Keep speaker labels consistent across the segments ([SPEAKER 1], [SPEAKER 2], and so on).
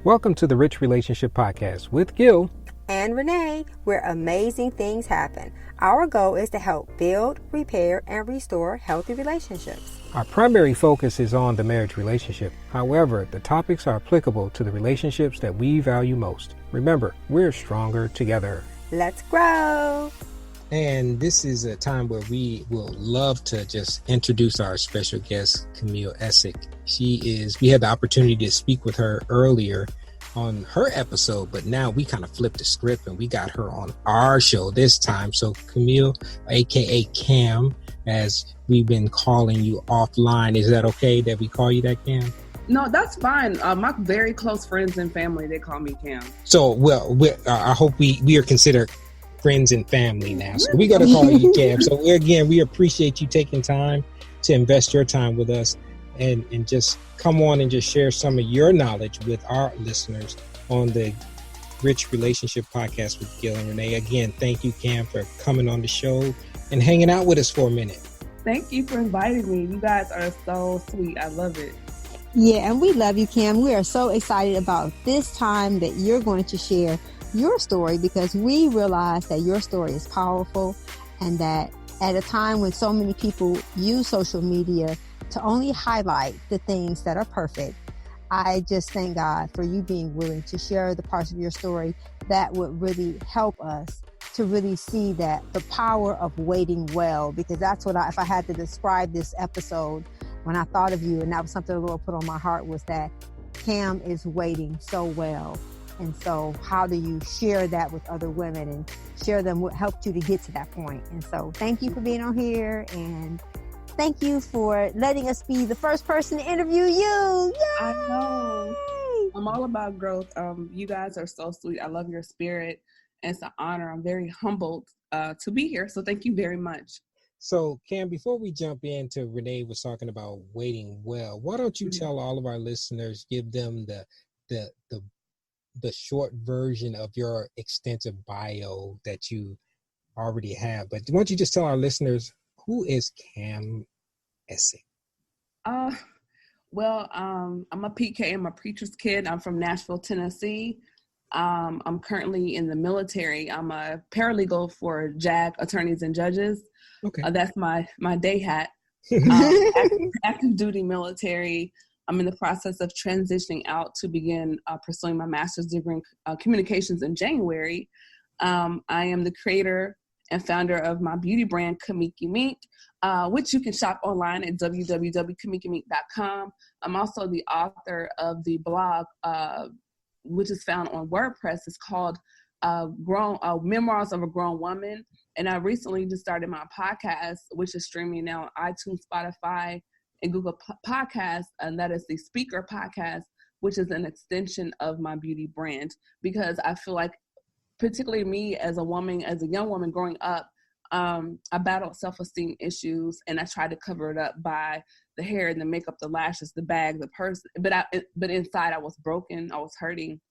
[SPEAKER 1] Welcome to the Rich Relationship Podcast with Gil
[SPEAKER 2] and Renee, where amazing things happen. Our goal is to help build, repair, and restore healthy relationships.
[SPEAKER 1] Our primary focus is on the marriage relationship. However, the topics are applicable to the relationships that we value most. Remember, we're stronger together.
[SPEAKER 2] Let's grow.
[SPEAKER 1] And this is a time where we will love to just introduce our special guest, Camille Essick. We had the opportunity to speak with her earlier on her episode, but now we kind of flipped the script and we got her on our show this time. So Camille, aka Cam, as we've been calling you offline, is that okay that we call you that, Cam?
[SPEAKER 3] No, that's fine. My very close friends and family, they call me Cam.
[SPEAKER 1] So, I hope we are considered friends and family now. So we got to call you Cam. So we appreciate you taking time to invest your time with us and just come on and just share some of your knowledge with our listeners on the Rich Relationship Podcast with Gil and Renee. Again, thank you, Cam, for coming on the show and hanging out with us for a minute.
[SPEAKER 3] Thank you for inviting me. You guys are so sweet. I love it.
[SPEAKER 4] Yeah, and we love you, Cam. We are so excited about this time that you're going to share your story, because we realize that your story is powerful, and that at a time when so many people use social media to only highlight the things that are perfect, I just thank God for you being willing to share the parts of your story that would really help us to really see that the power of waiting well, because that's what if I had to describe this episode, when I thought of you, and that was something the Lord put on my heart, was that Cam is waiting so well. And so how do you share that with other women and share them what helped you to get to that point? And so thank you for being on here, and thank you for letting us be the first person to interview you. Yay!
[SPEAKER 3] I know. I'm all about growth. You guys are so sweet. I love your spirit. And it's an honor. I'm very humbled to be here. So thank you very much.
[SPEAKER 1] So, Cam, before we jump into Renee was talking about waiting well, why don't you tell all of our listeners, give them the short version of your extensive bio that you already have. But why don't you just tell our listeners, who is Cam Essick?
[SPEAKER 3] I'm a PK. I'm a preacher's kid. I'm from Nashville, Tennessee. I'm currently in the military. I'm a paralegal for JAG attorneys and judges.
[SPEAKER 1] Okay.
[SPEAKER 3] That's my day hat. Active duty military. I'm in the process of transitioning out to begin pursuing my master's degree in communications in January. I am the creator and founder of my beauty brand, Kamiki Mink, which you can shop online at www.kamikimink.com. I'm also the author of the blog, which is found on WordPress. It's called Memoirs of a Grown Woman. And I recently just started my podcast, which is streaming now on iTunes, Spotify, and Google Podcasts, and that is the Speaker Podcast, which is an extension of my beauty brand, because I feel like, particularly me as a woman, as a young woman growing up, I battled self-esteem issues, and I tried to cover it up by the hair and the makeup, the lashes, the bag, the purse, but inside I was broken, I was hurting,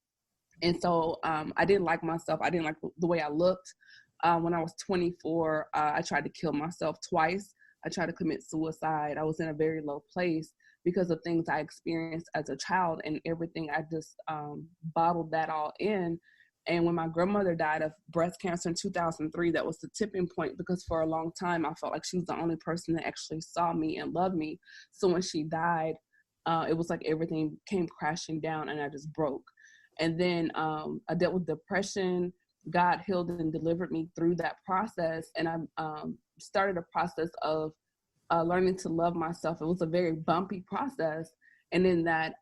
[SPEAKER 3] and so I didn't like myself. I didn't like the way I looked. When I was 24, I tried to kill myself twice. I tried to commit suicide. I was in a very low place because of things I experienced as a child and everything. I just bottled that all in. And when my grandmother died of breast cancer in 2003, that was the tipping point, because for a long time, I felt like she was the only person that actually saw me and loved me. So when she died, it was like everything came crashing down and I just broke. And then I dealt with depression. God healed and delivered me through that process. And I started a process of learning to love myself. It was a very bumpy process. And then that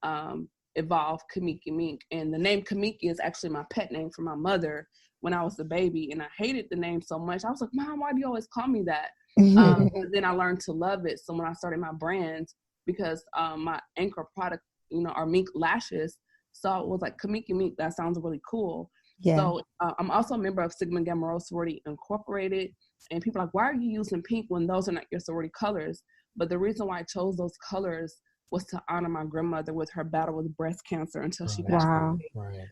[SPEAKER 3] evolved Kamiki Mink. And the name Kamiki is actually my pet name for my mother when I was a baby. And I hated the name so much. I was like, Mom, why do you always call me that? Then I learned to love it. So when I started my brand, because my anchor product, are mink lashes. So it was like Kamiki Mink, that sounds really cool. Yeah. So I'm also a member of Sigma Gamma Rho Sorority Incorporated. And people are like, why are you using pink when those are not your sorority colors? But the reason why I chose those colors was to honor my grandmother with her battle with breast cancer until she passed away. Right.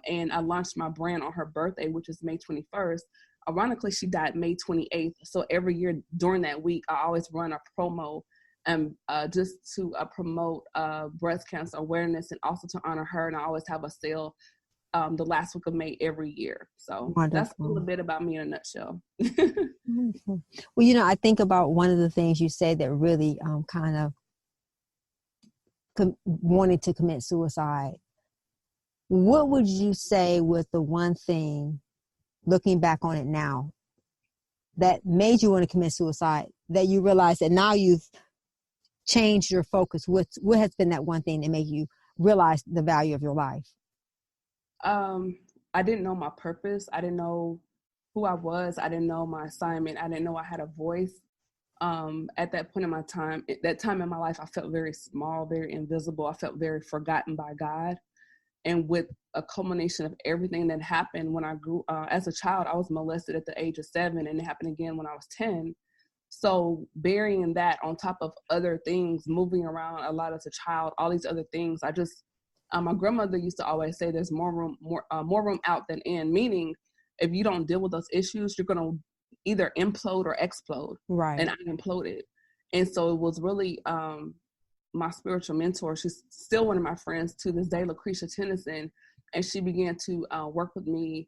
[SPEAKER 3] And I launched my brand on her birthday, which is May 21st. Ironically, she died May 28th. So every year during that week, I always run a promo and just to promote breast cancer awareness and also to honor her. And I always have a sale the last week of May every year. So
[SPEAKER 4] Wonderful.
[SPEAKER 3] That's a little bit about me in a nutshell.
[SPEAKER 4] Wonderful. Well, I think about one of the things you said that really kind of wanted to commit suicide. What would you say was the one thing, looking back on it now, that made you want to commit suicide, that you realize that now you've changed your focus? What has been that one thing that made you realize the value of your life?
[SPEAKER 3] I didn't know my purpose. I didn't know who I was. I didn't know my assignment. I didn't know I had a voice. At that point in my time, that time in my life, I felt very small, very invisible. I felt very forgotten by God. And with a culmination of everything that happened when I grew, as a child, I was molested at the age of 7, and it happened again when I was 10. So burying that on top of other things, moving around a lot as a child, all these other things, I just, my grandmother used to always say there's more room out than in, meaning if you don't deal with those issues, you're going to either implode or explode.
[SPEAKER 4] Right.
[SPEAKER 3] And I imploded. And so it was really my spiritual mentor. She's still one of my friends to this day, Lucretia Tennyson. And she began to work with me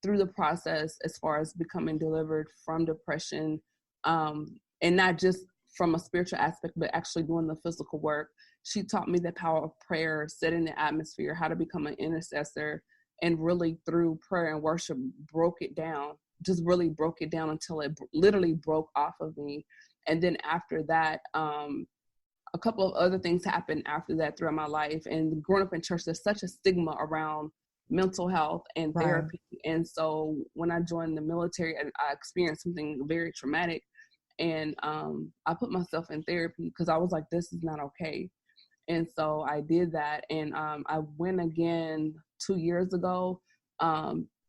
[SPEAKER 3] through the process as far as becoming delivered from depression, and not just from a spiritual aspect, but actually doing the physical work. She taught me the power of prayer, setting the atmosphere, how to become an intercessor, and really through prayer and worship broke it down until it literally broke off of me. And then after that, a couple of other things happened after that throughout my life. And growing up in church, there's such a stigma around mental health and therapy. Right. And so when I joined the military, I experienced something very traumatic. And I put myself in therapy because I was like, this is not okay. And so I did that. And I went again 2 years ago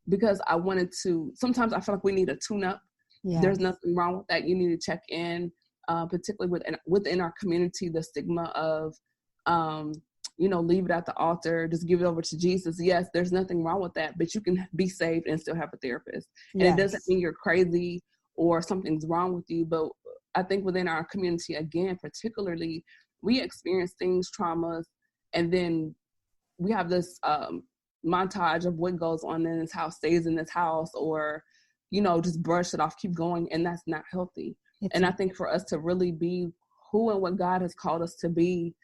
[SPEAKER 3] because I wanted to, sometimes I feel like we need a tune-up. Yes. There's nothing wrong with that. You need to check in, particularly within our community, the stigma of, leave it at the altar, just give it over to Jesus. Yes, there's nothing wrong with that, but you can be saved and still have a therapist. And It doesn't mean you're crazy or something's wrong with you. But I think within our community, again, particularly, we experience things, traumas, and then we have this montage of what goes on in this house stays in this house, or, just brush it off, keep going. And that's not healthy. And I think for us to really be who and what God has called us to be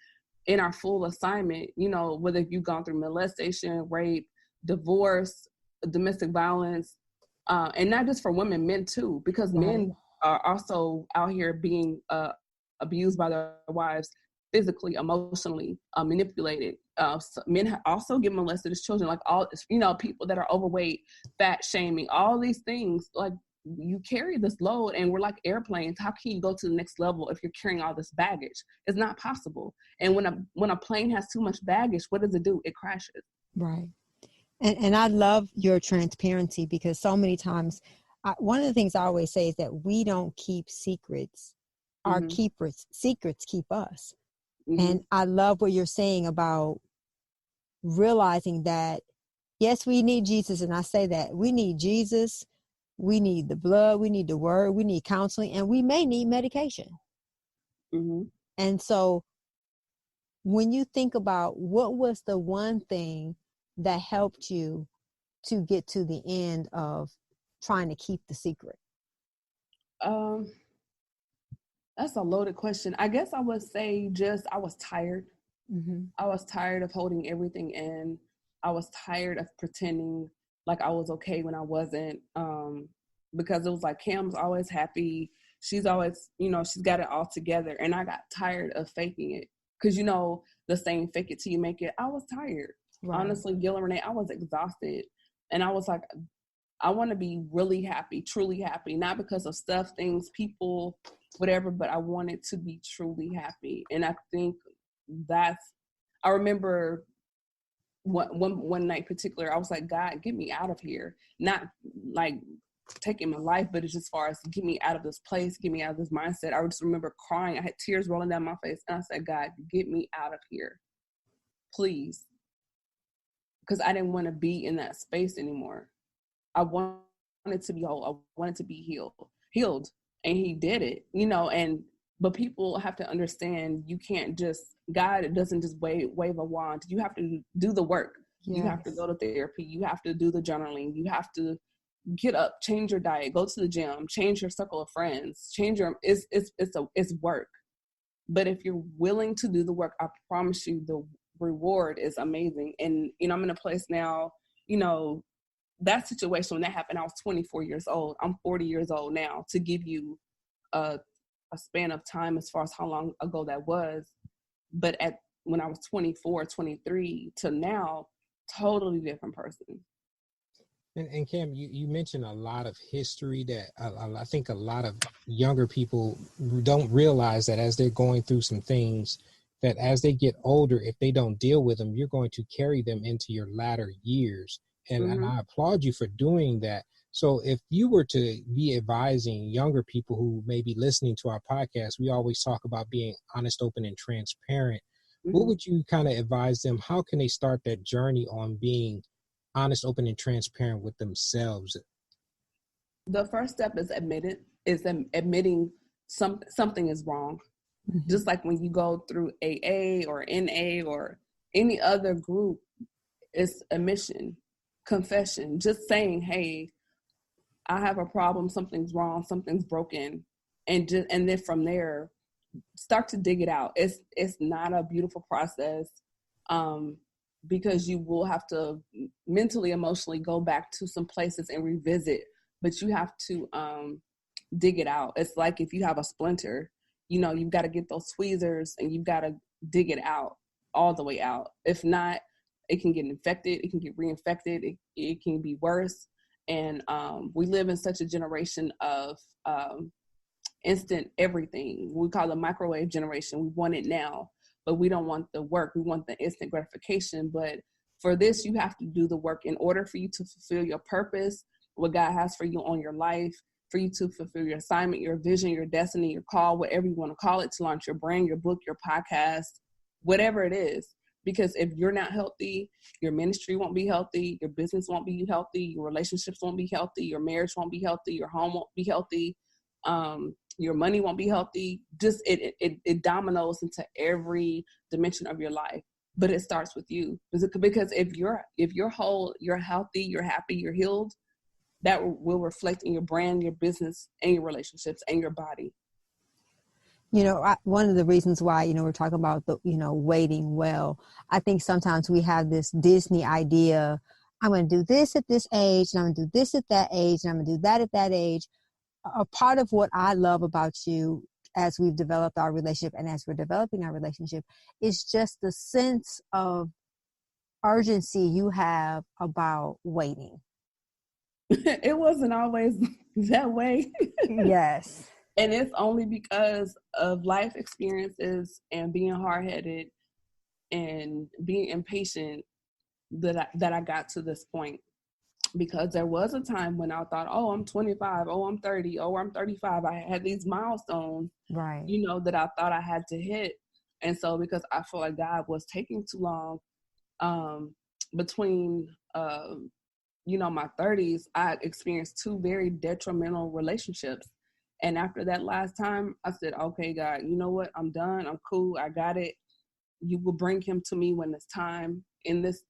[SPEAKER 3] in our full assignment, whether you've gone through molestation, rape, divorce, domestic violence, and not just for women, men too, because right. Men are also out here being abused by their wives, physically, emotionally, manipulated. Men also get molested as children, like all, people that are overweight, fat shaming, all these things, like you carry this load and we're like airplanes. How can you go to the next level if you're carrying all this baggage? It's not possible. And when a plane has too much baggage, what does it do? It crashes. Right.
[SPEAKER 4] And I love your transparency, because so many times, one of the things I always say is that we don't keep secrets. Our secrets keep us. Mm-hmm. And I love what you're saying about realizing that, yes, we need Jesus. And I say that we need Jesus. We need the blood. We need the word. We need counseling. And we may need medication. Mm-hmm. And so when you think about what was the one thing that helped you to get to the end of trying to keep the secret?
[SPEAKER 3] That's a loaded question. I guess I would say I was tired. Mm-hmm. I was tired of holding everything in. I was tired of pretending like I was okay when I wasn't, because it was like Cam's always happy. She's always, she's got it all together. And I got tired of faking it. Because, the saying, fake it till you make it. I was tired. Right. Honestly, Gil Renée, I was exhausted. And I was like, I want to be really happy, truly happy, not because of stuff, things, people, whatever, but I wanted to be truly happy. And I think I remember one night in particular, I was like, God, get me out of here. Not like taking my life, but it's just as far as get me out of this place, get me out of this mindset. I just remember crying. I had tears rolling down my face. And I said, God, get me out of here, please. Because I didn't want to be in that space anymore. I wanted to be whole. I wanted to be healed. And he did it, and But people have to understand you can't just, God doesn't just wave a wand. You have to do the work. Yes. You have to go to therapy. You have to do the journaling. You have to get up, change your diet, go to the gym, change your circle of friends, it's work. But if you're willing to do the work, I promise you the reward is amazing. And, I'm in a place now, that situation, when that happened, I was 24 years old. I'm 40 years old now, to give you a span of time as far as how long ago that was. But when I was 24, 23 to now, totally different person.
[SPEAKER 1] And Cam, you mentioned a lot of history that I think a lot of younger people don't realize, that as they're going through some things, that as they get older, if they don't deal with them, you're going to carry them into your latter years. And I applaud you for doing that. So if you were to be advising younger people who may be listening to our podcast, we always talk about being honest, open, and transparent. What would you kind of advise them? How can they start that journey on being honest, open, and transparent with themselves?
[SPEAKER 3] The first step is admitting something is wrong. Just like when you go through AA or NA or any other group, it's admission, confession, just saying, hey, I have a problem, something's wrong, something's broken. And then from there, start to dig it out. It's not a beautiful process, because you will have to mentally, emotionally go back to some places and revisit, but you have to dig it out. It's like if you have a splinter, you've got to get those tweezers and you've got to dig it out, all the way out. If not, it can get infected, it can get reinfected, it can be worse. And we live in such a generation of instant everything. We call it microwave generation. We want it now, but we don't want the work. We want the instant gratification. But for this, you have to do the work in order for you to fulfill your purpose, what God has for you on your life, for you to fulfill your assignment, your vision, your destiny, your call, whatever you want to call it, to launch your brand, your book, your podcast, whatever it is. Because if you're not healthy, your ministry won't be healthy, your business won't be healthy, your relationships won't be healthy, your marriage won't be healthy, your home won't be healthy, your money won't be healthy. Just it dominoes into every dimension of your life. But it starts with you, because if you're whole, you're healthy, you're happy, you're healed, that will reflect in your brand, your business, and your relationships, and your body.
[SPEAKER 4] One of the reasons why, we're talking about waiting well, I think sometimes we have this Disney idea, I'm going to do this at this age, and I'm going to do this at that age, and I'm going to do that at that age. A part of what I love about you as we've developed our relationship and as we're developing our relationship is just the sense of urgency you have about waiting.
[SPEAKER 3] It wasn't always that way.
[SPEAKER 4] Yes.
[SPEAKER 3] And it's only because of life experiences and being hard-headed and being impatient that I got to this point. Because there was a time when I thought, oh, I'm 25, oh, I'm 30, oh, I'm 35. I had these milestones,
[SPEAKER 4] right,
[SPEAKER 3] that I thought I had to hit. And so because I feel like God was taking too long, between, my 30s, I experienced 2 very detrimental relationships. And after that last time, I said, okay, God, you know what? I'm done. I'm cool. I got it. You will bring him to me when it's time. In this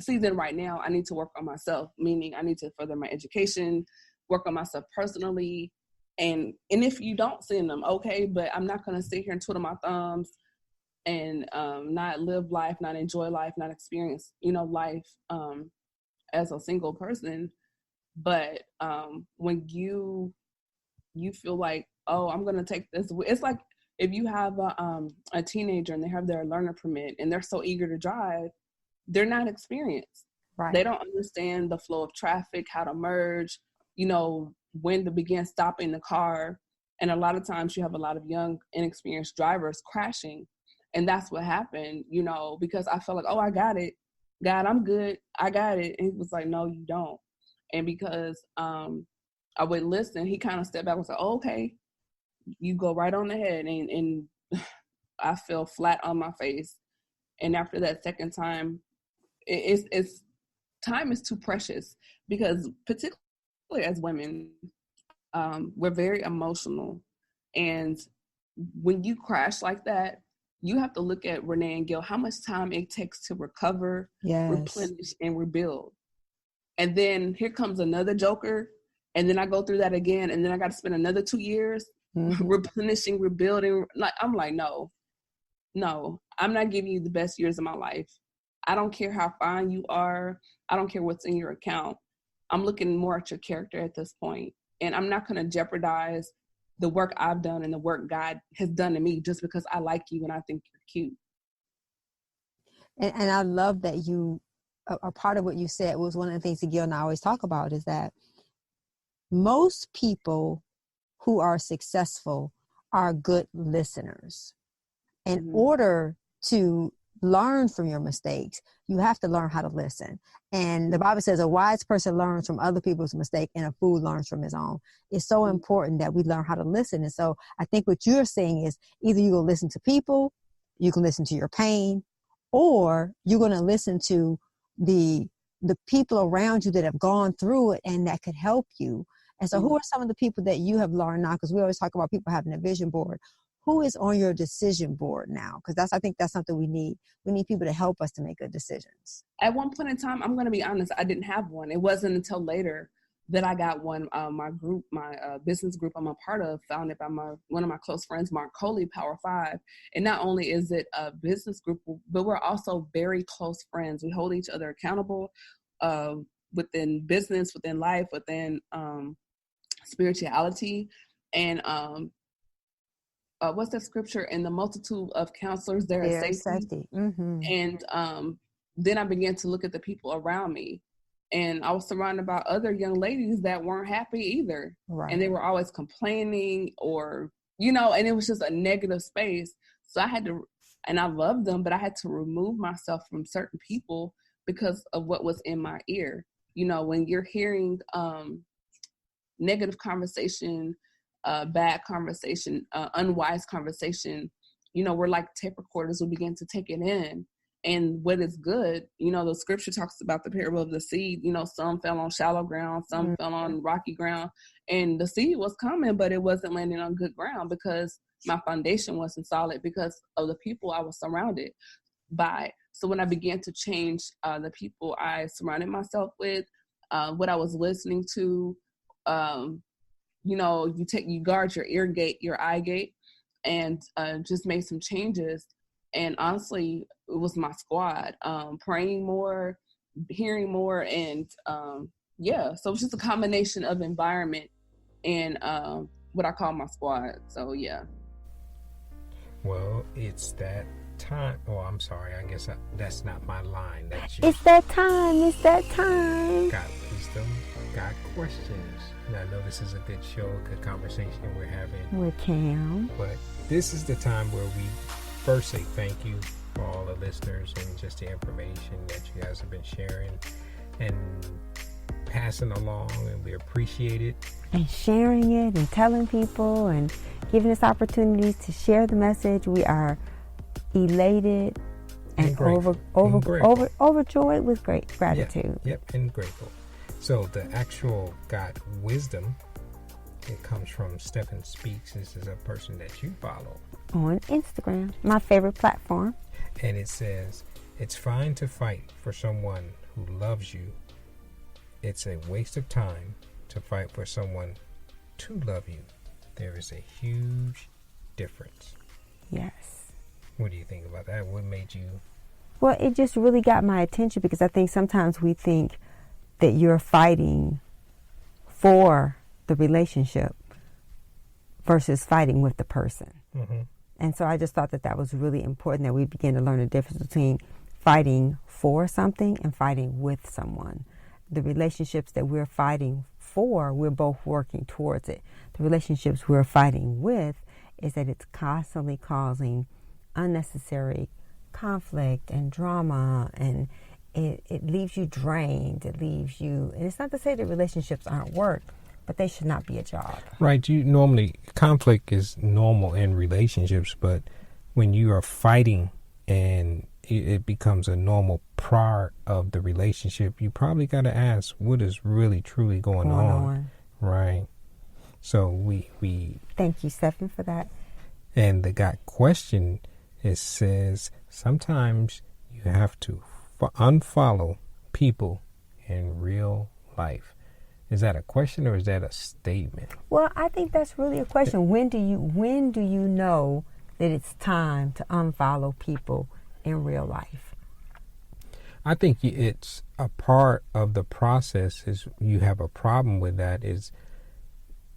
[SPEAKER 3] season right now, I need to work on myself, meaning I need to further my education, work on myself personally. And if you don't send them, okay, but I'm not going to sit here and twiddle my thumbs and not live life, not enjoy life, not experience, life as a single person. But when you feel like, oh, I'm going to take this, it's like if you have a teenager and they have their learner permit and they're so eager to drive, they're not experienced. Right. They don't understand the flow of traffic, how to merge, when to begin stopping the car. And a lot of times you have a lot of young, inexperienced drivers crashing. And that's what happened, because I felt like, oh, I got it. God, I'm good. I got it. And he was like, no, you don't. And because I would listen, he kind of stepped back and said, oh, okay, you go right on ahead. And I fell flat on my face. And after that second time, it's time is too precious, because particularly as women, we're very emotional, and when you crash like that, you have to look at Renee and Gil, how much time it takes to recover, replenish, and rebuild. And then here comes another joker, and then I go through that again, and then I got to spend another 2 years replenishing, rebuilding. Like, I'm like, no, I'm not giving you the best years of my life. I don't care how fine you are. I don't care what's in your account. I'm looking more at your character at this point, and I'm not going to jeopardize the work I've done and the work God has done to me just because I like you and I think you're cute.
[SPEAKER 4] And I love that you, a part of what you said was one of the things that Gil and I always talk about is that most people who are successful are good listeners. In order to learn from your mistakes, you have to learn how to listen. And the Bible says a wise person learns from other people's mistake and a fool learns from his own. It's so important that we learn how to listen. And so I think what you're saying is either you will listen to people, you can listen to your pain, or you're going to listen to the people around you that have gone through it and that could help you. And so who are some of the people that you have learned now? Because we always talk about people having a vision board. Who is on your decision board now? Because I think that's something we need. We need people to help us to make good decisions.
[SPEAKER 3] At one point in time, I'm going to be honest, I didn't have one. It wasn't until later that I got one. My group, my business group I'm a part of, founded by one of my close friends, Mark Coley, Power 5. And not only is it a business group, but we're also very close friends. We hold each other accountable within business, within life, within spirituality. And what's that scripture? In the multitude of counselors, there is safety. And then I began to look at the people around me, and I was surrounded by other young ladies that weren't happy either. Right. And they were always complaining or, and it was just a negative space. So I had to, and I loved them, but I had to remove myself from certain people because of what was in my ear. When you're hearing negative conversation, bad conversation, unwise conversation, we're like tape recorders. We begin to take it in. And what is good, the scripture talks about the parable of the seed. Some fell on shallow ground, some fell on rocky ground, and the seed was coming, but it wasn't landing on good ground because my foundation wasn't solid because of the people I was surrounded by. So when I began to change the people I surrounded myself with, what I was listening to, you guard your ear gate, your eye gate, and just made some changes. And honestly, it was my squad, praying more, hearing more, and so it's just a combination of environment and what I call my squad. So yeah.
[SPEAKER 1] Well, it's that time. Oh, I'm sorry. I guess that's not my line.
[SPEAKER 4] It's that time. It's that time.
[SPEAKER 1] Got wisdom, got questions. And I know this is a good show, a good conversation we're having
[SPEAKER 4] with Cam.
[SPEAKER 1] But this is the time where we first say thank you for all the listeners and just the information that you guys have been sharing and passing along, and we appreciate it.
[SPEAKER 4] And sharing it and telling people and giving us opportunities to share the message. We are elated and overjoyed with great gratitude.
[SPEAKER 1] Yep, and grateful. So the actual God wisdom, it comes from Stephen Speaks. This is a person that you follow
[SPEAKER 4] on Instagram, my favorite platform.
[SPEAKER 1] And it says, it's fine to fight for someone who loves you. It's a waste of time to fight for someone to love you. There is a huge difference.
[SPEAKER 4] Yes.
[SPEAKER 1] What do you think about that? What made you?
[SPEAKER 4] Well, it just really got my attention because I think sometimes we think that you're fighting for the relationship versus fighting with the person. Mm-hmm. And so I just thought that was really important that we begin to learn the difference between fighting for something and fighting with someone. The relationships that we're fighting for, we're both working towards it. The relationships we're fighting with is that it's constantly causing unnecessary conflict and drama, and it leaves you drained. It leaves you, and it's not to say that relationships aren't work, but they should not be a job.
[SPEAKER 1] Right. Conflict is normal in relationships, but when you are fighting and it becomes a normal part of the relationship, you probably got to ask what is really truly going on. Right. So we
[SPEAKER 4] thank you, Stephen, for that.
[SPEAKER 1] And the got question, it says, sometimes you have to unfollow people in real life. Is that a question or is that a statement?
[SPEAKER 2] Well, I think that's really a question. When do you know that it's time to unfollow people in real life?
[SPEAKER 1] I think it's a part of the process. Is you have a problem with that is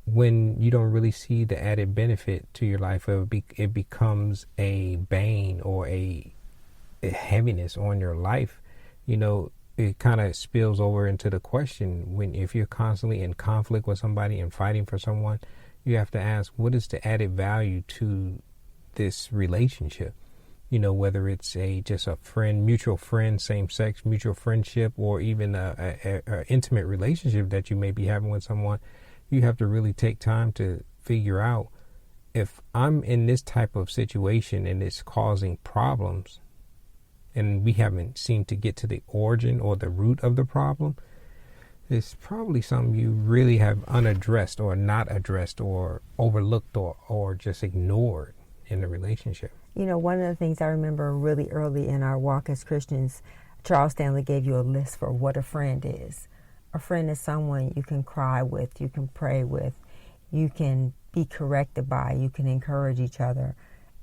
[SPEAKER 1] when you don't really see the added benefit to your life. It becomes a bane or a heaviness on your life. You know, it kind of spills over into the question if you're constantly in conflict with somebody and fighting for someone, you have to ask, what is the added value to this relationship? You know, whether it's just a mutual friend, same sex, mutual friendship, or even a intimate relationship that you may be having with someone, you have to really take time to figure out, if I'm in this type of situation and it's causing problems, and we haven't seemed to get to the origin or the root of the problem, it's probably something you really have unaddressed or not addressed or overlooked or just ignored in the relationship.
[SPEAKER 2] You know, one of the things I remember really early in our walk as Christians, Charles Stanley gave you a list for what a friend is. A friend is someone you can cry with, you can pray with, you can be corrected by, you can encourage each other.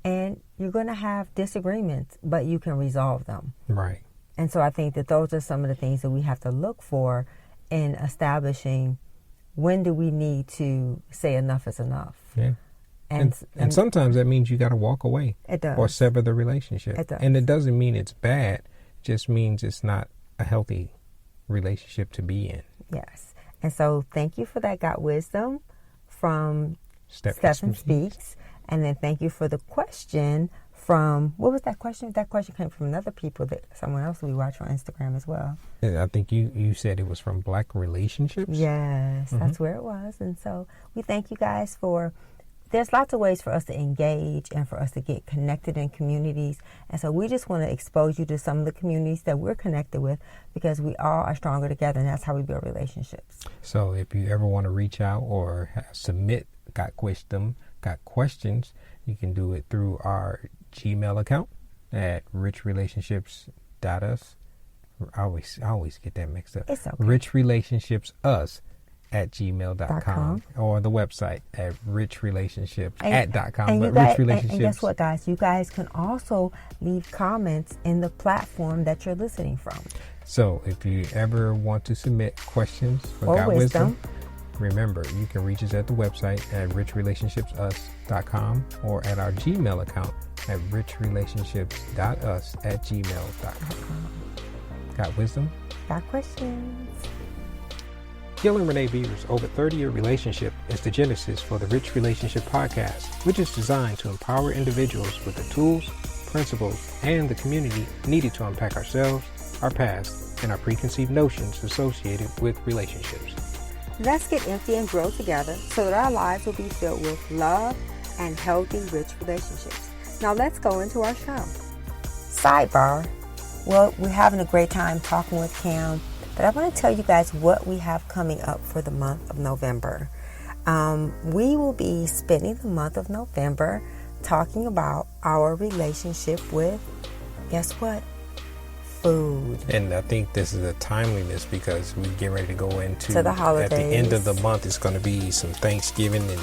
[SPEAKER 2] And you're going to have disagreements, but you can resolve them.
[SPEAKER 1] Right.
[SPEAKER 2] And so I think that those are some of the things that we have to look for in establishing when do we need to say enough is enough.
[SPEAKER 1] Yeah. And sometimes that means you got to walk away.
[SPEAKER 2] It does.
[SPEAKER 1] Or sever the relationship.
[SPEAKER 2] It does.
[SPEAKER 1] And it doesn't mean it's bad. It just means it's not a healthy relationship to be in.
[SPEAKER 2] Yes. And so thank you for that Got Wisdom from Stephen Speaks. And then thank you for the question from, what was that question? That question came from another people, that someone else we watch on Instagram as well.
[SPEAKER 1] I think you said it was from Black Relationships?
[SPEAKER 2] Yes, that's where it was. And so we thank you guys there's lots of ways for us to engage and for us to get connected in communities. And so we just want to expose you to some of the communities that we're connected with, because we all are stronger together, and that's how we build relationships.
[SPEAKER 1] So if you ever want to reach out or submit got questions, you can do it through our Gmail account at richrelationships.us. I always get that mixed up.
[SPEAKER 2] It's okay.
[SPEAKER 1] richrelationshipsus@gmail.com or the website at richrelationships@.com.
[SPEAKER 2] And guess what, guys? You guys can also leave comments in the platform that you're listening from.
[SPEAKER 1] So if you ever want to submit questions for Got Wisdom, remember, you can reach us at the website at richrelationshipsus.com or at our Gmail account at richrelationships.us@gmail.com. Got wisdom?
[SPEAKER 2] Got questions?
[SPEAKER 1] Gil and Renée Beavers' over 30-year relationship is the genesis for the Rich Relationship Podcast, which is designed to empower individuals with the tools, principles, and the community needed to unpack ourselves, our past, and our preconceived notions associated with relationships.
[SPEAKER 2] Let's get empty and grow together so that our lives will be filled with love and healthy, rich relationships. Now let's go into our show. Sidebar. Well, we're having a great time talking with Cam, but I want to tell you guys what we have coming up for the month of November. We will be spending the month of November talking about our relationship with, guess what? Food.
[SPEAKER 1] And I think this is a timeliness because we get ready to go into
[SPEAKER 2] the holidays.
[SPEAKER 1] At the end of the month, it's going to be some Thanksgiving, and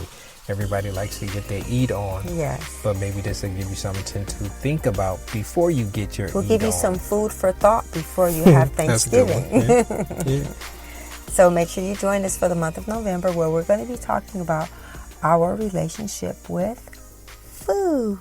[SPEAKER 1] everybody likes to get their eat on.
[SPEAKER 2] Yes.
[SPEAKER 1] But maybe this will give you something to think about before you get your
[SPEAKER 2] We'll
[SPEAKER 1] eat
[SPEAKER 2] give you
[SPEAKER 1] on.
[SPEAKER 2] some food for thought before you have Thanksgiving.
[SPEAKER 1] That's a good one. Yeah.
[SPEAKER 2] So make sure you join us for the month of November, where we're going to be talking about our relationship with food.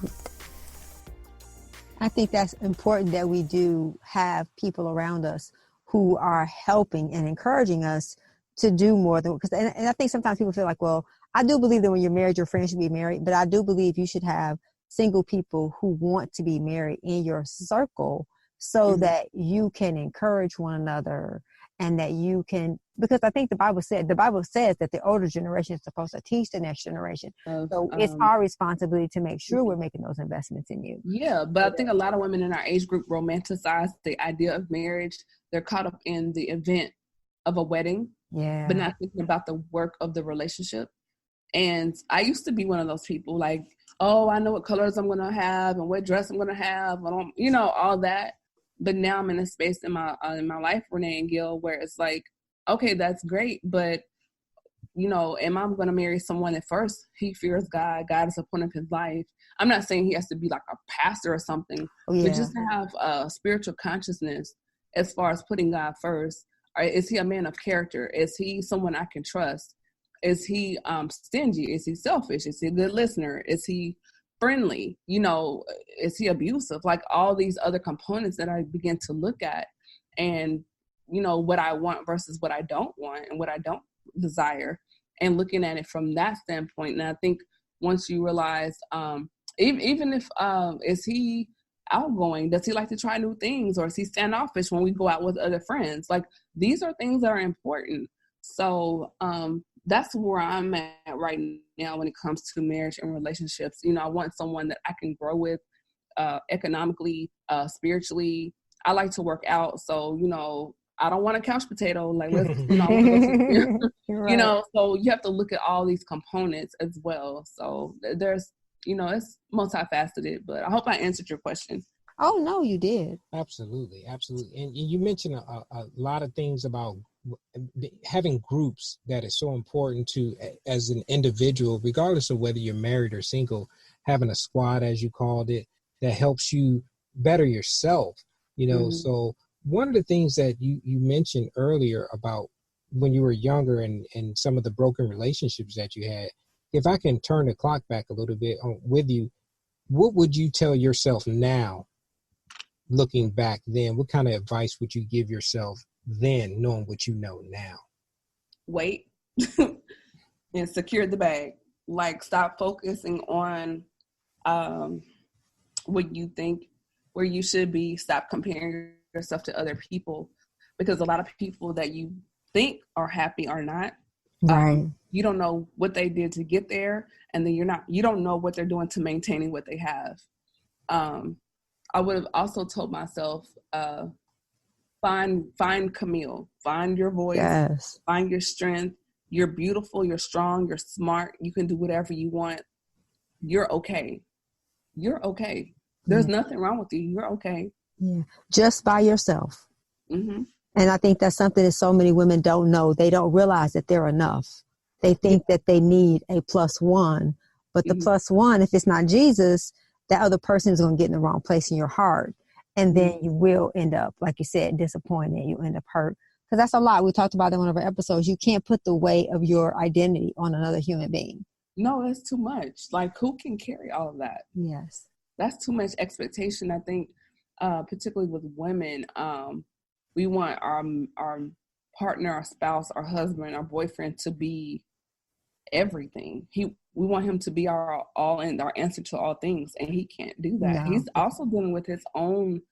[SPEAKER 4] I think that's important that we do have people around us who are helping and encouraging us to do more than, because, and I think sometimes people feel like, well, I do believe that when you're married, your friends should be married, but I do believe you should have single people who want to be married in your circle so that you can encourage one another, and that you can, because I think the Bible says that the older generation is supposed to teach the next generation. So it's our responsibility to make sure we're making those investments in you.
[SPEAKER 3] Yeah, but I think a lot of women in our age group romanticize the idea of marriage. They're caught up in the event of a wedding, but not thinking about the work of the relationship. And I used to be one of those people. Like, oh, I know what colors I'm going to have and what dress I'm going to have, and you know, all that. But now I'm in a space in my life, Renee and Gil, where it's like, okay, that's great, but you know, am I going to marry someone that first he fears God? God is the point of his life. I'm not saying he has to be like a pastor or something, but just to have a spiritual consciousness as far as putting God first. Or is he a man of character? Is he someone I can trust? Is he stingy? Is he selfish? Is he a good listener? Is he friendly? You know, is he abusive? Like all these other components that I begin to look at, and you know, what I want versus what I don't want and what I don't desire, and looking at it from that standpoint. And I think once you realize, even if is he outgoing, does he like to try new things, or is he standoffish when we go out with other friends? Like these are things that are important. So that's where I'm at right now when it comes to marriage and relationships. You know, I want someone that I can grow with economically, spiritually. I like to work out, so you know, I don't want a couch potato. Like, let's, you know, I want to go to the gym.
[SPEAKER 2] Right.
[SPEAKER 3] You know, so you have to look at all these components as well. So there's, you know, it's multifaceted, but I hope I answered your question.
[SPEAKER 4] Oh, no, you did.
[SPEAKER 1] Absolutely. Absolutely. And you mentioned a lot of things about having groups that is so important to, as an individual, regardless of whether you're married or single, having a squad, as you called it, that helps you better yourself, you know. Mm-hmm. So one of the things that you mentioned earlier about when you were younger and some of the broken relationships that you had, if I can turn the clock back a little bit with you, what would you tell yourself now, looking back then? What kind of advice would you give yourself then, knowing what you know now?
[SPEAKER 3] Wait and secure the bag. Like, stop focusing on what you think where you should be. Stop comparing yourself to other people, because a lot of people that you think are happy are not.
[SPEAKER 2] Right.
[SPEAKER 3] You don't know what they did to get there, and then you don't know what they're doing to maintaining what they have. I would have also told myself, find Camille, find your voice,
[SPEAKER 2] Yes.
[SPEAKER 3] Find your strength. You're beautiful, you're strong, you're smart, you can do whatever you want. You're okay. You're okay. There's nothing wrong with you. You're okay.
[SPEAKER 2] Yeah. Just by yourself.
[SPEAKER 3] Mm-hmm.
[SPEAKER 2] And I think that's something that so many women don't know. They don't realize that they're enough. They think that they need a +1, but the +1, if it's not Jesus, that other person is going to get in the wrong place in your heart. And then you will end up, like you said, disappointed. You end up hurt. Because that's a lot. We talked about that in one of our episodes. You can't put the weight of your identity on another human being.
[SPEAKER 3] No, that's too much. Like, who can carry all of that?
[SPEAKER 2] Yes.
[SPEAKER 3] That's too much expectation. I think, particularly with women, we want our partner, our spouse, our husband, our boyfriend to be everything. We want him to be our all and our answer to all things, and he can't do that. No. He's also dealing with his own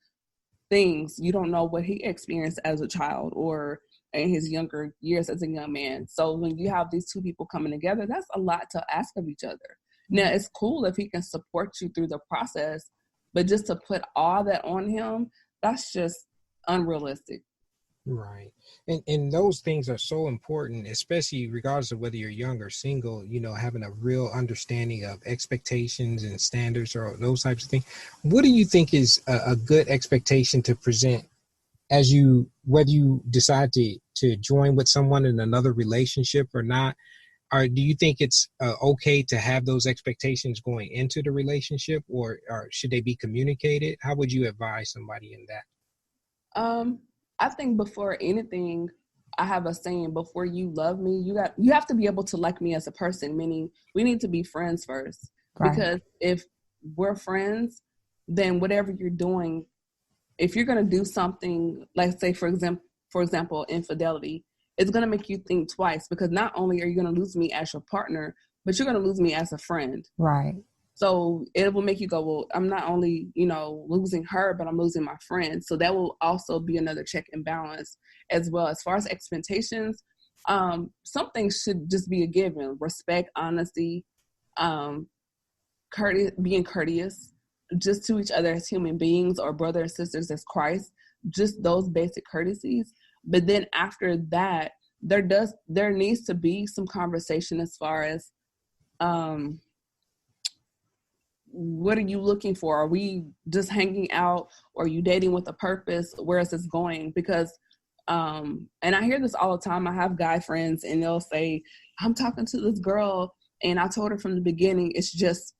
[SPEAKER 3] things. You don't know what he experienced as a child or in his younger years as a young man. So when you have these two people coming together, that's a lot to ask of each other. Now, it's cool if he can support you through the process, but just to put all that on him, that's just unrealistic.
[SPEAKER 1] Right. And those things are so important, especially regardless of whether you're young or single, you know, having a real understanding of expectations and standards or those types of things. What do you think is a good expectation to present as whether you decide to join with someone in another relationship or not? Or do you think it's okay to have those expectations going into the relationship, or should they be communicated? How would you advise somebody in that?
[SPEAKER 3] I think before anything, I have a saying: before you love me, you have to be able to like me as a person. Meaning, we need to be friends first. Right. Because if we're friends, then whatever you're doing, if you're going to do something, like say for example, infidelity, it's going to make you think twice, because not only are you going to lose me as your partner, but you're going to lose me as a friend.
[SPEAKER 2] Right.
[SPEAKER 3] So it will make you go, well, I'm not only, losing her, but I'm losing my friend. So that will also be another check and balance as well. As far as expectations, some things should just be a given: respect, honesty, being courteous, just to each other as human beings, or brothers and sisters as Christ, just those basic courtesies. But then after that, there needs to be some conversation as far as what are you looking for? Are we just hanging out, or are you dating with a purpose? Where is this going? Because, and I hear this all the time. I have guy friends and they'll say, I'm talking to this girl and I told her from the beginning, it's just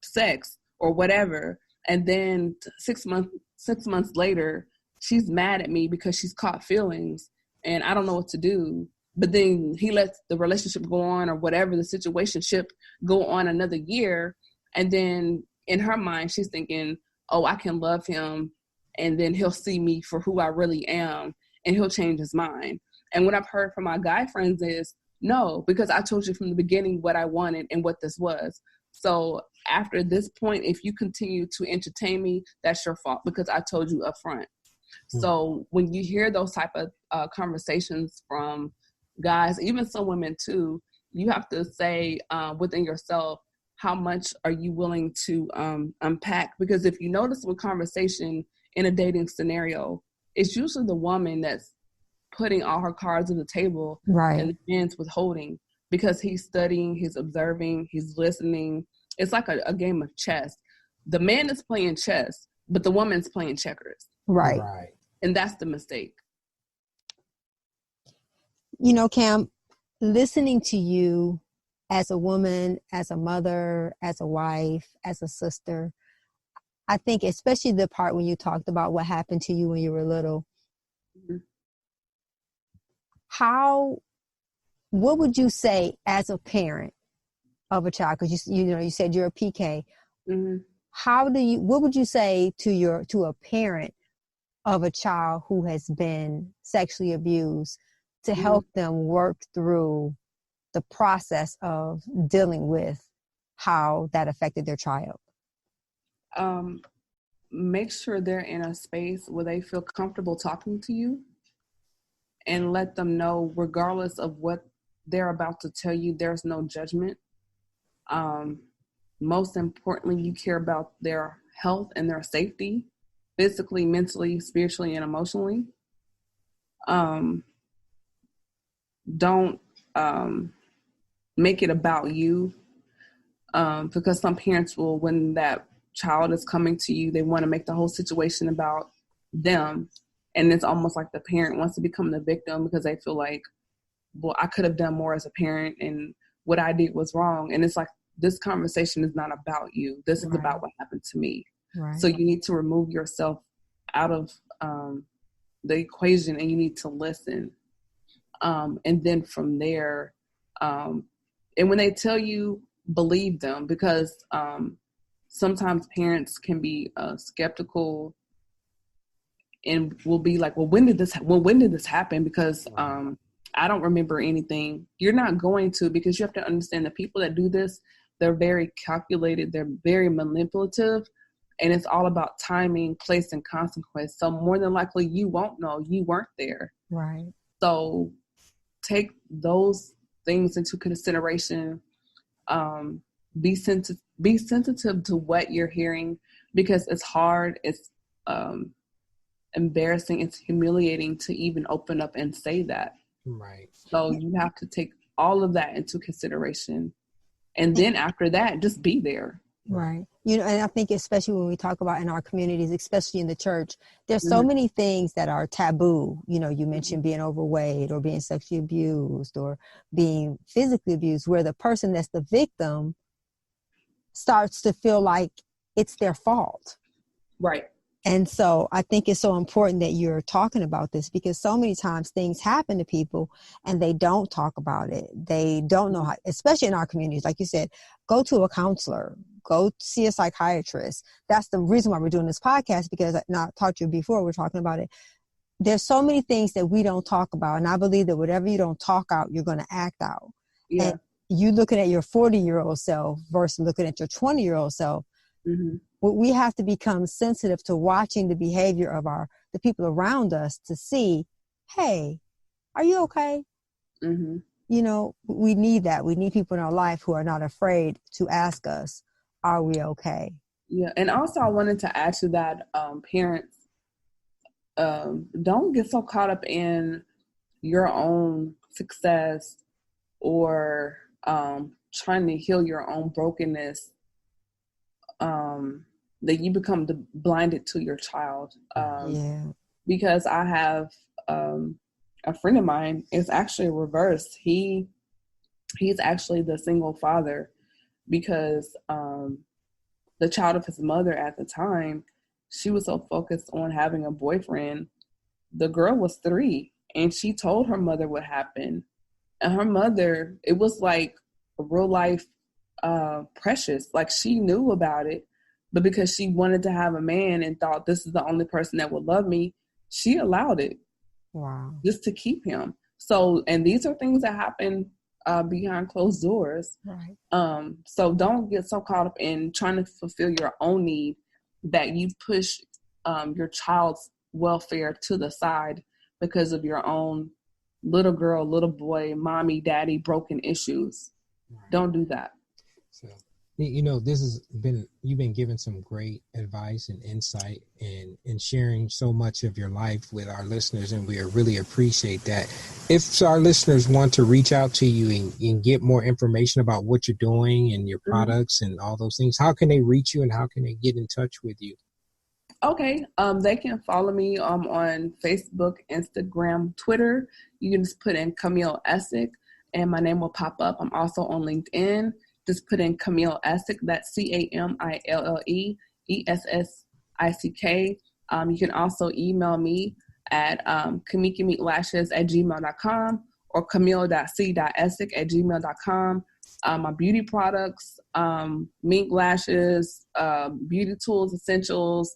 [SPEAKER 3] sex or whatever. And then 6 months later, she's mad at me because she's caught feelings and I don't know what to do. But then he lets the relationship go on, or whatever, the situationship go on another year. And then in her mind, she's thinking, oh, I can love him and then he'll see me for who I really am and he'll change his mind. And what I've heard from my guy friends is, no, because I told you from the beginning what I wanted and what this was. So after this point, if you continue to entertain me, that's your fault because I told you up front. So when you hear those type of conversations from guys, even some women too, you have to say within yourself, how much are you willing to unpack? Because if you notice with conversation in a dating scenario, it's usually the woman that's putting all her cards on the table,
[SPEAKER 2] Right.
[SPEAKER 3] and the man's withholding because he's studying, he's observing, he's listening. It's like a game of chess. The man is playing chess, but the woman's playing checkers.
[SPEAKER 2] Right.
[SPEAKER 3] And that's the mistake.
[SPEAKER 4] You know, Cam, listening to you as a woman, as a mother, as a wife, as a sister, I think especially the part when you talked about what happened to you when you were little, what would you say as a parent of a child? Because you said you're a PK. What would you say to a parent of a child who has been sexually abused to help them work through the process of dealing with how that affected their child?
[SPEAKER 3] Make sure they're in a space where they feel comfortable talking to you, and let them know, regardless of what they're about to tell you, there's no judgment. Most importantly, you care about their health and their safety, physically, mentally, spiritually, and emotionally. Don't make it about you, because some parents will, when that child is coming to you, they want to make the whole situation about them. And it's almost like the parent wants to become the victim because they feel like, well, I could have done more as a parent and what I did was wrong. And it's like, this conversation is not about you. This is about what happened to me.
[SPEAKER 2] Right.
[SPEAKER 3] So you need to remove yourself out of the equation, and you need to listen. And then from there, and when they tell you, believe them, because sometimes parents can be skeptical and will be like, well, when did this happen? Because I don't remember anything. You're not going to, because you have to understand the people that do this, they're very calculated, they're very manipulative, and it's all about timing, place, and consequence. So more than likely you won't know. You weren't there.
[SPEAKER 2] Right.
[SPEAKER 3] So take those things into consideration. Be sensitive to what you're hearing, because it's hard. It's embarrassing. It's humiliating to even open up and say that.
[SPEAKER 1] Right.
[SPEAKER 3] So you have to take all of that into consideration. And then after that, just be there.
[SPEAKER 2] Right.
[SPEAKER 4] You know, and I think especially when we talk about in our communities, especially in the church, there's so many things that are taboo. You know, you mentioned being overweight or being sexually abused or being physically abused, where the person that's the victim starts to feel like it's their fault.
[SPEAKER 3] Right.
[SPEAKER 4] And so I think it's so important that you're talking about this, because so many times things happen to people and they don't talk about it. They don't know how, especially in our communities. Like you said, go to a counselor, go see a psychiatrist. That's the reason why we're doing this podcast, because I talked to you before, we're talking about it. There's so many things that we don't talk about. And I believe that whatever you don't talk out, you're going to act out.
[SPEAKER 3] Yeah.
[SPEAKER 4] And you looking at your 40-year-old self versus looking at your 20-year-old self. We have to become sensitive to watching the behavior of the people around us to see, hey, are you okay? You know, we need that. We need people in our life who are not afraid to ask us, are we okay?
[SPEAKER 3] Yeah. And also I wanted to add to that, parents, don't get so caught up in your own success or trying to heal your own brokenness that you become blinded to your child. Because I have a friend of mine, it's actually reversed. He's actually the single father because the child of his mother at the time, she was so focused on having a boyfriend. The girl was 3 and she told her mother what happened. And her mother, it was like a real life Precious. Like, she knew about it, but because she wanted to have a man and thought this is the only person that would love me, she allowed it.
[SPEAKER 2] Wow.
[SPEAKER 3] Just to keep him. So, and these are things that happen behind closed doors.
[SPEAKER 2] Right.
[SPEAKER 3] So don't get so caught up in trying to fulfill your own need that you push your child's welfare to the side because of your own little girl, little boy, mommy, daddy, broken issues. Right. Don't do that.
[SPEAKER 1] So, you've been given some great advice and insight and sharing so much of your life with our listeners, and we really appreciate that. If our listeners want to reach out to you and get more information about what you're doing and your products and all those things, how can they reach you and how can they get in touch with you?
[SPEAKER 3] Okay. They can follow me on Facebook, Instagram, Twitter. You can just put in Camille Essick and my name will pop up. I'm also on LinkedIn. Just put in Camille Essick. That's CamilleEssick. You can also email me at kamikameetlashes@gmail.com or camille.c.essick@gmail.com. My beauty products, mink lashes, beauty tools, essentials,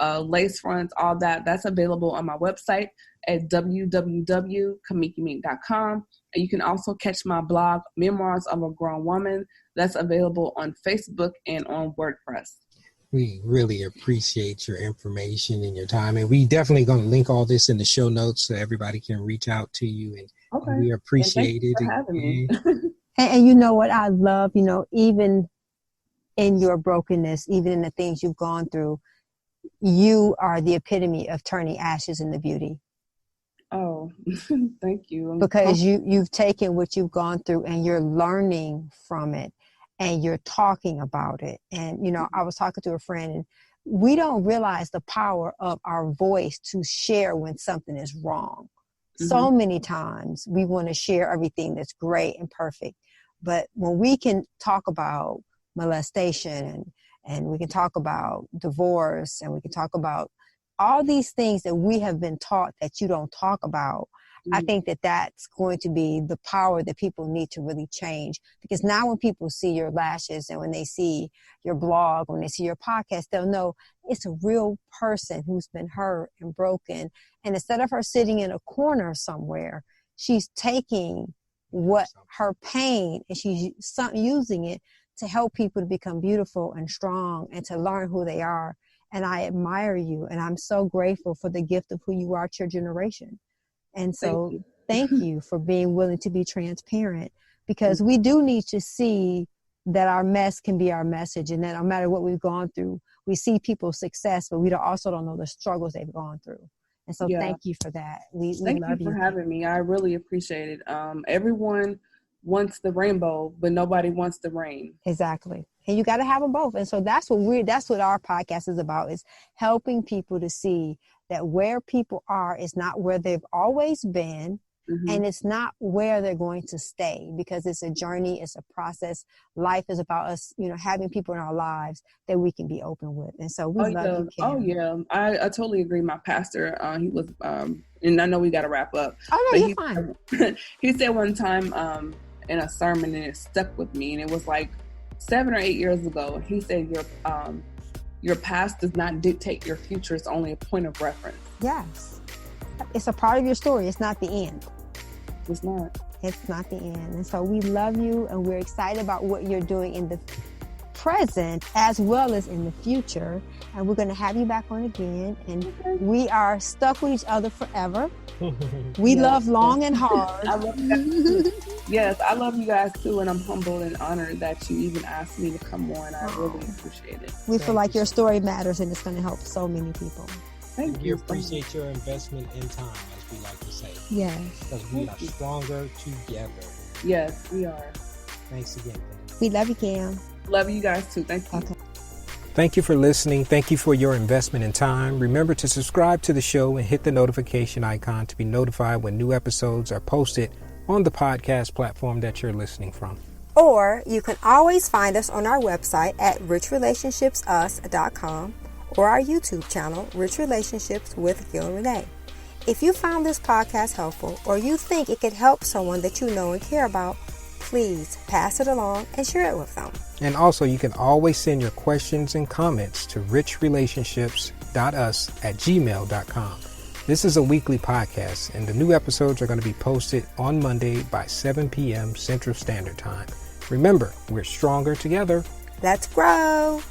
[SPEAKER 3] lace fronts, all that's available on my website at www.kamikameet.com. And you can also catch my blog, Memoirs of a Grown Woman. That's available on Facebook and on WordPress.
[SPEAKER 1] We really appreciate your information and your time. And we definitely going to link all this in the show notes so everybody can reach out to you. And we appreciate it.
[SPEAKER 3] For having me.
[SPEAKER 4] And you know what I love, even in your brokenness, even in the things you've gone through, you are the epitome of turning ashes into beauty.
[SPEAKER 3] Oh, thank you.
[SPEAKER 4] Because you've taken what you've gone through and you're learning from it and you're talking about it. And, I was talking to a friend and we don't realize the power of our voice to share when something is wrong. Mm-hmm. So many times we want to share everything that's great and perfect. But when we can talk about molestation and we can talk about divorce and we can talk about all these things that we have been taught that you don't talk about, I think that that's going to be the power that people need to really change. Because now when people see your lashes and when they see your blog, when they see your podcast, they'll know it's a real person who's been hurt and broken. And instead of her sitting in a corner somewhere, she's taking what her pain and she's using it to help people to become beautiful and strong and to learn who they are. And I admire you. And I'm so grateful for the gift of who you are to your generation. And so thank you for being willing to be transparent, because we do need to see that our mess can be our message, and that no matter what we've gone through, we see people's success, but we also don't know the struggles they've gone through. And so thank you for that. We
[SPEAKER 3] thank
[SPEAKER 4] love
[SPEAKER 3] you for having me. I really appreciate it. Everyone wants the rainbow, but nobody wants the rain.
[SPEAKER 4] Exactly. And you got to have them both. And so that's what our podcast is about, is helping people to see that where people are is not where they've always been. Mm-hmm. And it's not where they're going to stay, because it's a journey. It's a process. Life is about us, having people in our lives that we can be open with. And so we love you, Kim.
[SPEAKER 3] Oh, yeah. I totally agree. My pastor, he was, and I know we got to wrap up.
[SPEAKER 4] Oh, no, you're fine.
[SPEAKER 3] He said one time in a sermon, and it stuck with me, and it was like 7 or 8 years ago. He said, your past does not dictate your future. It's only a point of reference.
[SPEAKER 4] Yes. It's a part of your story. It's not the end.
[SPEAKER 3] It's not.
[SPEAKER 4] It's not the end. And so we love you, and we're excited about what you're doing in the present as well as in the future. And we're going to have you back on again. And we are stuck with each other forever. We love long and hard.
[SPEAKER 3] I love you guys too. Yes, I love you guys too. And I'm humbled and honored that you even asked me to come on. I really appreciate it.
[SPEAKER 4] We feel like your story matters, and it's going to help so many people.
[SPEAKER 3] Thank you.
[SPEAKER 1] We appreciate your investment in time, as we like to say.
[SPEAKER 4] Yes.
[SPEAKER 1] Because we are stronger together.
[SPEAKER 3] Yes, we are.
[SPEAKER 1] Thanks again.
[SPEAKER 4] We love you, Cam.
[SPEAKER 3] Love you guys too. Thank you.
[SPEAKER 4] Okay.
[SPEAKER 1] Thank you for listening. Thank you for your investment in time. Remember to subscribe to the show and hit the notification icon to be notified when new episodes are posted on the podcast platform that you're listening from.
[SPEAKER 2] Or you can always find us on our website at richrelationshipsus.com or our YouTube channel, Rich Relationships with Gil Renée. If you found this podcast helpful or you think it could help someone that you know and care about, please pass it along and share it with them.
[SPEAKER 1] And also, you can always send your questions and comments to richrelationships.us@gmail.com. This is a weekly podcast, and the new episodes are going to be posted on Monday by 7 p.m. Central Standard Time. Remember, we're stronger together.
[SPEAKER 2] Let's grow.